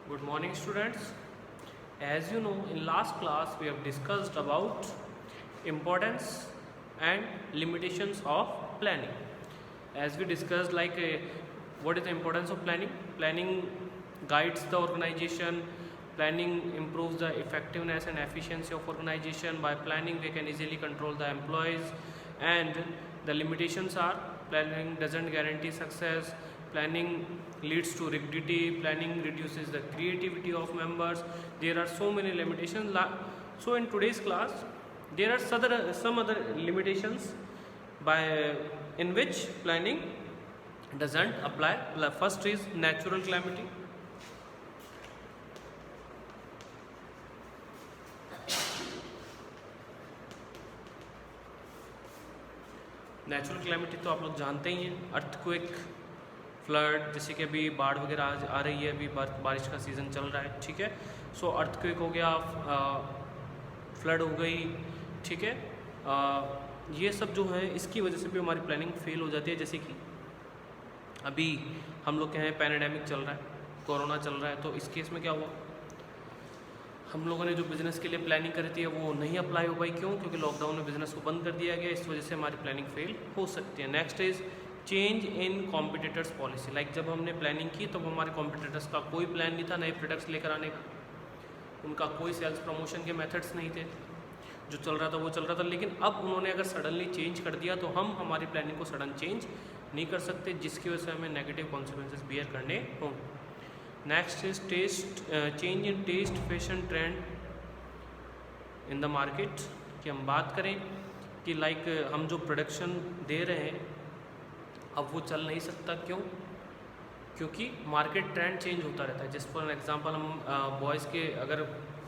Good morning, students. As you know, in last class we have discussed about importance and limitations of planning. As we discussed, what is the importance of planning? Planning guides the organization. Planning improves the effectiveness and efficiency of organization. By planning, we can easily control the employees. And the limitations are: planning doesn't guarantee success. Planning leads to rigidity. Planning reduces the creativity of members. There are so many limitations. So in today's class, there are some other limitations in which planning doesn't apply. The first is natural calamity. Natural climate तो आप लोग जानते ही हैं, earthquake, flood, जैसे कि अभी बाढ़ वगैरह आ रही है, अभी बारिश का सीज़न चल रहा है, ठीक है। सो अर्थक्वेक हो गया, फ्लड हो गई, ठीक है। ये सब जो है इसकी वजह से भी हमारी प्लानिंग फेल हो जाती है। जैसे कि अभी हम लोग के यहाँ पैंडेमिक चल रहा है, कोरोना चल रहा है, तो इस केस में क्या हुआ, हम लोगों ने जो बिज़नेस के लिए प्लानिंग करी थी वो नहीं अप्लाई हो पाई। क्यों? क्योंकि लॉकडाउन में बिज़नेस को बंद कर दिया गया, इस वजह से हमारी प्लानिंग फेल हो सकती है। Next is change in competitors policy. जब हमने प्लानिंग की तब हमारे कॉम्पिटिटर्स का कोई प्लान नहीं था नए प्रोडक्ट्स लेकर आने का, उनका कोई सेल्स प्रमोशन के मेथड्स नहीं थे, जो चल रहा था वो चल रहा था। लेकिन अब उन्होंने अगर सडनली चेंज कर दिया तो हम हमारी प्लानिंग को सडन चेंज नहीं कर सकते, जिसकी वजह से हमें नेगेटिव कॉन्सिक्वेंसेस बियर करने होंगे। Next is change in taste, fashion, trend in the market की हम बात करें कि हम जो प्रोडक्शन दे रहे हैं अब वो चल नहीं सकता। क्यों? क्योंकि मार्केट ट्रेंड चेंज होता रहता है। जैसे फॉर एग्जांपल हम बॉयज़ के अगर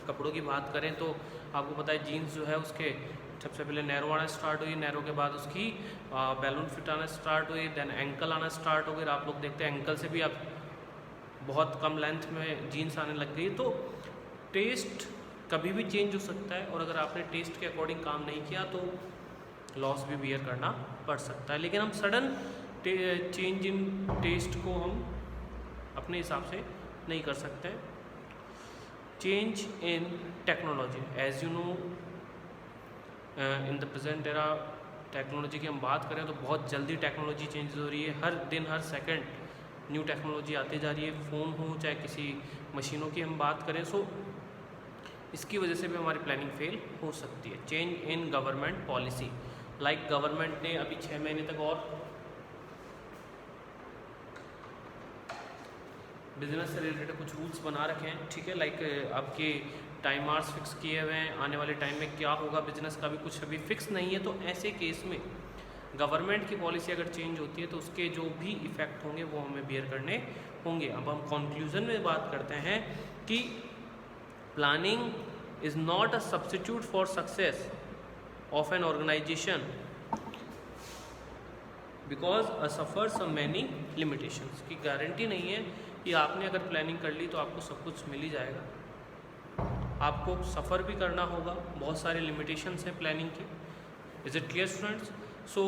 कपड़ों की बात करें तो आपको पता है जीन्स जो है उसके सबसे पहले नैरो आना स्टार्ट हुई, नैरो के बाद उसकी बैलून फिट आना स्टार्ट हुई, देन एंकल आना स्टार्ट हो गया। आप लोग देखते हैं एंकल से भी आप बहुत कम लेंथ में जीन्स आने लग गई। तो टेस्ट कभी भी चेंज हो सकता है, और अगर आपने टेस्ट के अकॉर्डिंग काम नहीं किया तो लॉस भी बियर करना पड़ सकता है। लेकिन हम सडन चेंज इन टेस्ट को हम अपने हिसाब से नहीं कर सकते। Change in technology, as you know in the present era technology की हम बात करें तो बहुत जल्दी टेक्नोलॉजी चेंज हो रही है। हर दिन हर सेकंड न्यू टेक्नोलॉजी आती जा रही है, फ़ोन हो चाहे किसी मशीनों की हम बात करें। सो इसकी वजह से भी हमारी प्लानिंग फेल हो सकती है। Change in government policy, government ने अभी 6 महीने तक और बिजनेस से रिलेटेड कुछ रूल्स बना रखे हैं, ठीक है। आपके टाइम आवर्स फिक्स किए हुए हैं, आने वाले टाइम में क्या होगा बिजनेस का भी कुछ अभी फिक्स नहीं है। तो ऐसे केस में गवर्नमेंट की पॉलिसी अगर चेंज होती है तो उसके जो भी इफ़ेक्ट होंगे वो हमें बियर करने होंगे। अब हम कंक्लूजन में बात करते हैं कि planning is not a substitute for success of an organisation because suffers many limitations. की गारंटी नहीं है कि आपने अगर प्लानिंग कर ली तो आपको सब कुछ मिल ही जाएगा, आपको सफ़र भी करना होगा, बहुत सारे लिमिटेशंस हैं प्लानिंग की। Is it clear students? So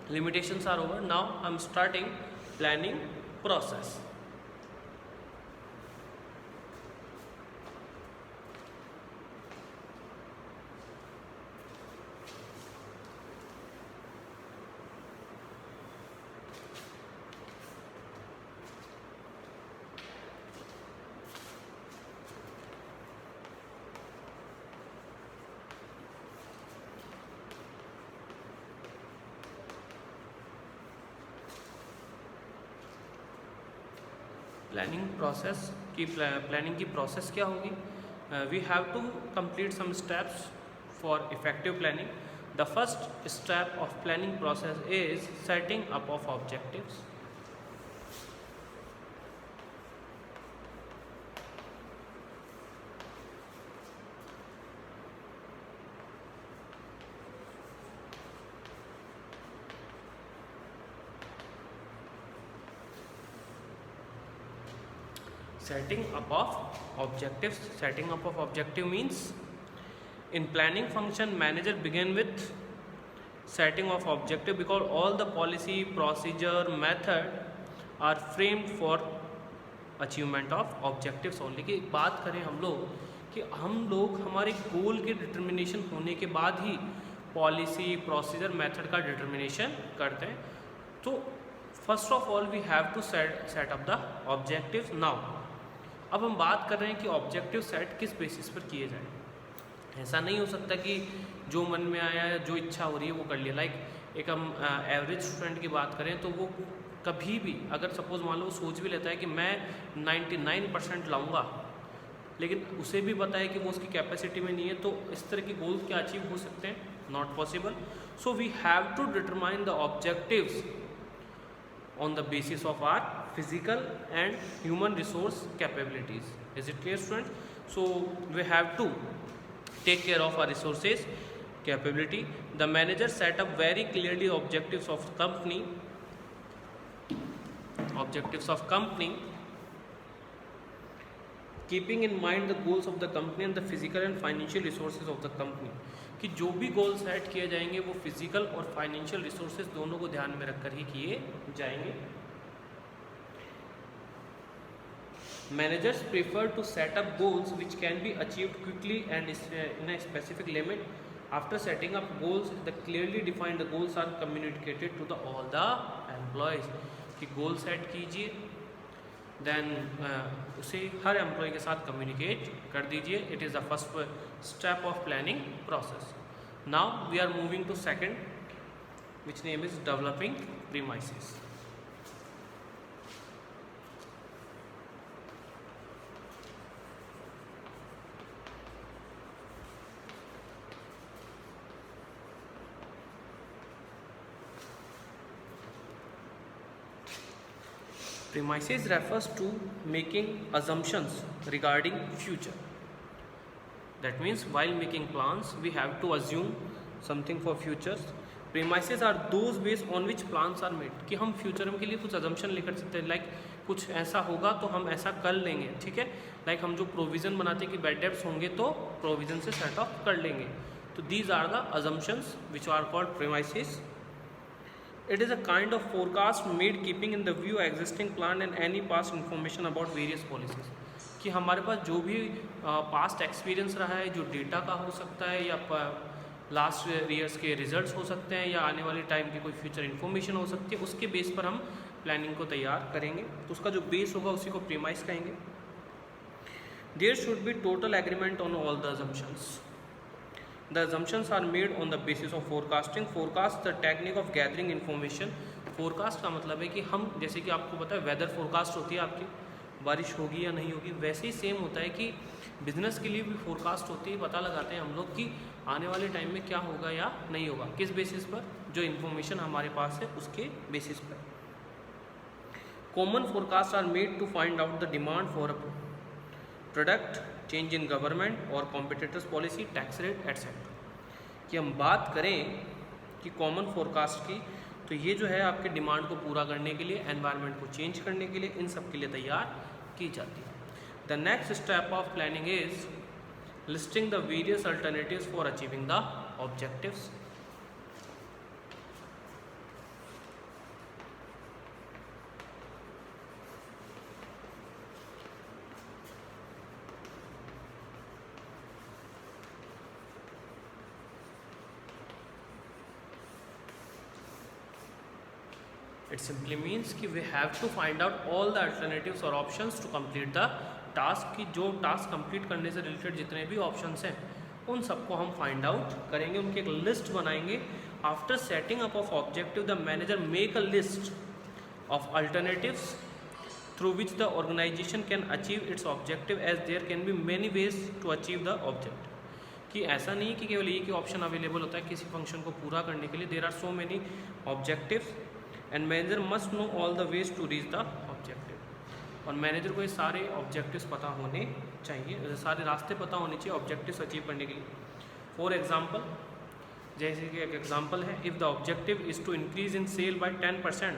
limitations are over. Now I'm starting planning process. Planning की प्रोसेस क्या होगी? We have to complete some steps for effective planning. The first step of planning process is setting up of objectives. Setting up of objectives. Setting up of objective means in planning function manager begin with setting of objective because all the policy, procedure, method are framed for achievement of objectives only. की बात करें हम लोग कि हम लोग हमारे गोल के डिटर्मिनेशन होने के बाद ही पॉलिसी, प्रोसीजर, मेथड का डिटर्मिनेशन करते हैं। तो first of all we have to set up the objectives now. अब हम बात कर रहे हैं कि ऑब्जेक्टिव सेट किस बेसिस पर किए जाए। ऐसा नहीं हो सकता कि जो मन में आया या जो इच्छा हो रही है वो कर लिया। लाइक एक हम एवरेज स्टूडेंट की बात करें तो वो कभी भी अगर सपोज मान लो वो सोच भी लेता है कि मैं 99% लाऊंगा, लेकिन उसे भी पता है कि वो उसकी कैपेसिटी में नहीं है, तो इस तरह के गोल्स क्या अचीव हो सकते हैं? Not possible. So we have to determine the objectives on the basis of our physical and human resource capabilities. Is it clear, students? So we have to take care of our resources capability. The manager set up very clearly objectives of company, keeping in mind the goals of the company and the physical and financial resources of the company. कि जो भी goal set किए जाएंगे वो physical और financial resources दोनों को ध्यान में रखकर ही किए जाएंगे। Managers prefer to set up goals which can be achieved quickly and in a specific limit. After setting up goals the clearly defined the goals are communicated to the all the employees. कि goal set कीजिए, then उसे हर employ के साथ communicate कर दीजिए। It is the first step of planning process. Now we are moving to second, which name is developing premises. Premises refers to making assumptions regarding future. That means while making plans we have to assume something for futures. Premises are those ways on which plans are made. कि हम future के लिए कुछ assumption लेकर सकते हैं, like कुछ ऐसा होगा तो हम ऐसा कर लेंगे, ठीक है। लाइक हम जो प्रोविज़न बनाते हैं कि बैड डेब्ट्स होंगे तो प्रोविज़न से सेट ऑफ कर लेंगे। तो these are the assumptions which are called premises. It is a kind of forecast made keeping in the view existing plan and any past information about various policies. कि हमारे पास जो भी past experience रहा है, जो डेटा का हो सकता है या लास्ट ईयर्स के रिजल्ट्स हो सकते हैं या आने वाले टाइम की कोई फ्यूचर इन्फॉर्मेशन हो सकती है, उसके बेस पर हम प्लानिंग को तैयार करेंगे। तो उसका जो बेस होगा उसी को प्रीमाइस कहेंगे। There should be total agreement on all the assumptions. The assumptions are made on the basis of forecasting. Forecast the technique of gathering information. Forecast का मतलब है कि हम, जैसे कि आपको पता है वेदर फोरकास्ट होती है आपकी, बारिश होगी या नहीं होगी, वैसे ही सेम होता है कि बिजनेस के लिए भी फोरकास्ट होती है। पता लगाते हैं हम लोग कि आने वाले टाइम में क्या होगा या नहीं होगा, किस बेसिस पर? जो इन्फॉर्मेशन हमारे पास है उसके बेसिस पर। Common forecast are made to find out the demand for a product, change in government और competitors policy, tax rate etcetera. कि हम बात करें कि कॉमन फोरकास्ट की, तो ये जो है आपके डिमांड को पूरा करने के लिए, एनवायरनमेंट को चेंज करने के लिए, इन सब के लिए तैयार की जाती है। The next step of planning is listing the various alternatives for achieving the objectives. It simply means कि we have to find out all the alternatives or options to complete the task। की जो task complete करने से related जितने भी options हैं उन सबको हम फाइंड आउट करेंगे, उनकी एक लिस्ट बनाएंगे। After setting up of objective the manager make a list of alternatives through which the organisation can achieve its objective as there can be many ways to achieve the objective. कि ऐसा नहीं कि केवल एक ही option available होता है किसी function को पूरा करने के लिए। There are so many objectives and manager must know all the ways to reach the objective. और मैनेजर को ये सारे ऑब्जेक्टिव्स पता होने चाहिए, सारे रास्ते पता होने चाहिए ऑब्जेक्टिव्स अचीव करने के लिए। फॉर एग्जांपल, जैसे कि एक एग्जांपल है, if the objective is to increase in sale by 10%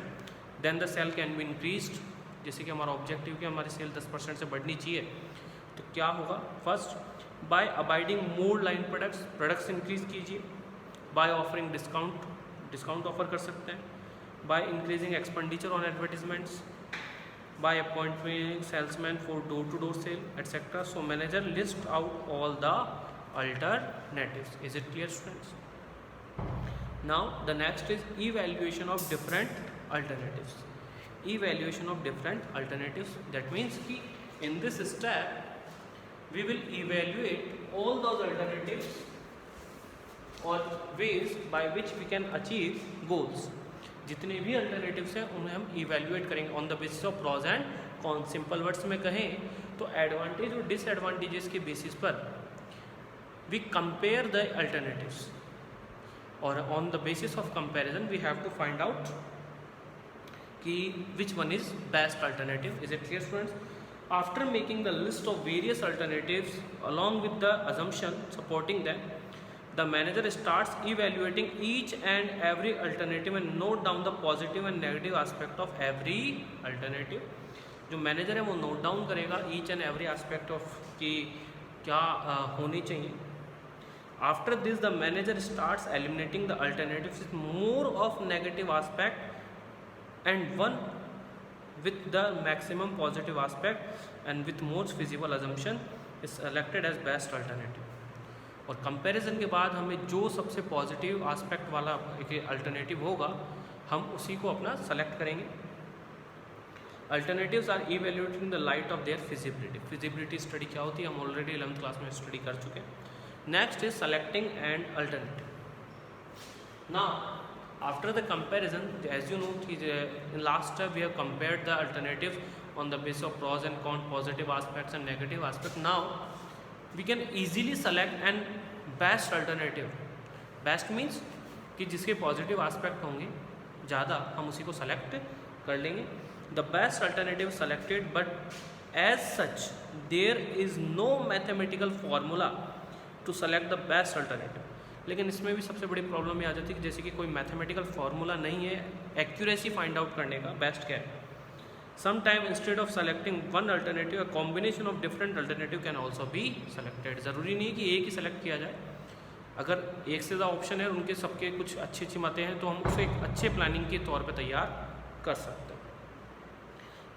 then the sale can be increased. जैसे कि हमारा ऑब्जेक्टिव कि हमारी सेल 10% से बढ़नी चाहिए, तो क्या होगा? First, bye abiding more line products increase कीजिए। बाय ऑफरिंग डिस्काउंट ऑफर कर सकते हैं। By increasing expenditure on advertisements, by appointing salesman for door-to-door sale, etc. So manager list out all the alternatives. Is it clear, students? Now the next is evaluation of different alternatives. Evaluation of different alternatives, that means कि in this step we will evaluate all those alternatives or ways by which we can achieve goals. जितने भी alternatives हैं उन्हें हम evaluate करेंगे on the basis of pros and con. Simple words में कहें तो एडवांटेज और डिसएडवांटेजेस के बेसिस पर वी कंपेयर द अल्टरनेटिव्स और on the basis of comparison we have to find out कि which one is best alternative. Is it clear students? After making the list of various alternatives along with the assumption supporting them, the manager starts evaluating each and every alternative and note down the positive and negative aspect of every alternative. जो manager है वो note down करेगा each and every aspect of कि क्या होनी चाहिए. After this the manager starts eliminating the alternatives with more of negative aspect and one with the maximum positive aspect and with most feasible assumption is selected as best alternative. और comparison के बाद हमें जो सबसे positive aspect वाला एक alternative होगा हम उसी को अपना सेलेक्ट करेंगे. Alternatives are evaluated in the light of their feasibility. Feasibility study क्या होती है हम ऑलरेडी 11th क्लास में स्टडी कर चुके हैं. Next is selecting and alternative. Now after the comparison, as you know, in last step we have compared the alternatives on the basis of pros and cons, positive aspects and negative aspects. Now we can easily select an best alternative. Best means कि जिसके positive aspect होंगे ज़्यादा हम उसी को select कर लेंगे. The best alternative selected, but as such there is no mathematical formula to select the best alternative. लेकिन इसमें भी सबसे बड़ी प्रॉब्लम ये आ जाती है कि जैसे कि कोई मैथमेटिकल फार्मूला नहीं है एक्यूरेसी फाइंड आउट करने का बेस्ट क्या है. Some time instead of selecting one alternative a combination of different alternative can also be selected. ज़रूरी नहीं है कि एक ही सेलेक्ट किया जाए. अगर एक से ज़्यादा ऑप्शन है और उनके सबके कुछ अच्छी अच्छी बातें हैं तो हम उसे एक अच्छे प्लानिंग के तौर पर तैयार कर सकते हैं.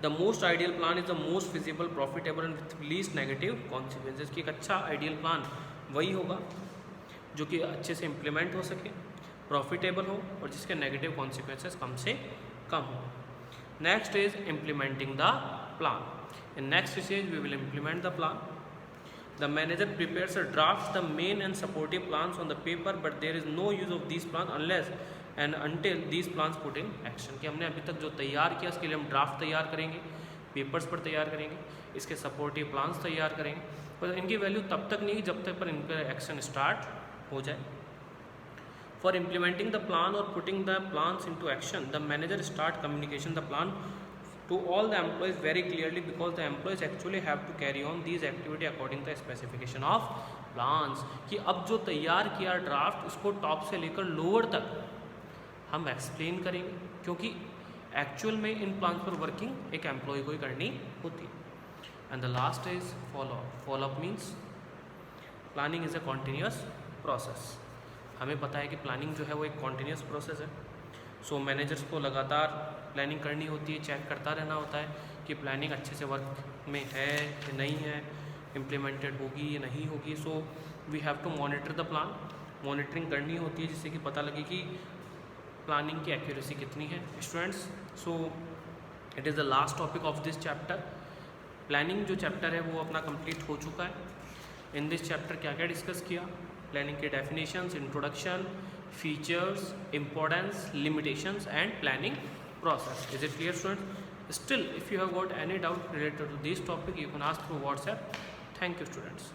The most ideal plan is the most feasible, profitable and with least negative consequences. की एक अच्छा आइडियल प्लान वही होगा जो कि अच्छे से इम्प्लीमेंट हो सके, प्रॉफिटेबल हो और जिसके नेगेटिव कॉन्सिक्वेंसेस कम से कम हो. Next is implementing the plan. In next stage we will implement the plan. The manager prepares a draft the main and supportive plans on the paper, but there is no use of this plan unless and until these plans put in action. कि हमने अभी तक जो तैयार किया उसके लिए हम ड्राफ्ट तैयार करेंगे, पेपर्स पर तैयार करेंगे, इसके सपोर्टिव प्लान्स तैयार करेंगे, पर इनकी वैल्यू तब तक नहीं जब तक पर इन पर एक्शन स्टार्ट हो जाए. फॉर इम्प्लीमेंटिंग द प्लान और putting the plans into action, the manager start communication the plan to all the employees very clearly because the employees actually have to carry on these activity according the specification of plans. कि अब जो तैयार किया draft उसको top से लेकर lower तक हम एक्सप्लेन करेंगे, क्योंकि एक्चुअल में इन प्लान्स पर वर्किंग एक एम्प्लॉय को ही करनी होती है. And the last is follow up. Follow up means planning is a continuous process. हमें पता है कि प्लानिंग जो है वो एक कॉन्टीन्यूअस प्रोसेस है. सो मैनेजर्स को लगातार प्लानिंग करनी होती है, चेक करता रहना होता है कि प्लानिंग अच्छे से वर्क में है या नहीं है, इम्प्लीमेंटेड होगी या नहीं होगी. So we have to monitor the plan. Monitoring करनी होती है जिससे कि पता लगे कि प्लानिंग की एक्यूरेसी कितनी है. Students, so it is the last topic of this chapter. Planning जो चैप्टर है वो अपना कंप्लीट हो चुका है. इन दिस चैप्टर क्या क्या डिस्कस किया? प्लानिंग के definitions, introduction, features, importance, limitations and planning process. Is it clear, students? Still, if you have got any doubt related to this topic, you can ask through WhatsApp. Thank you, students.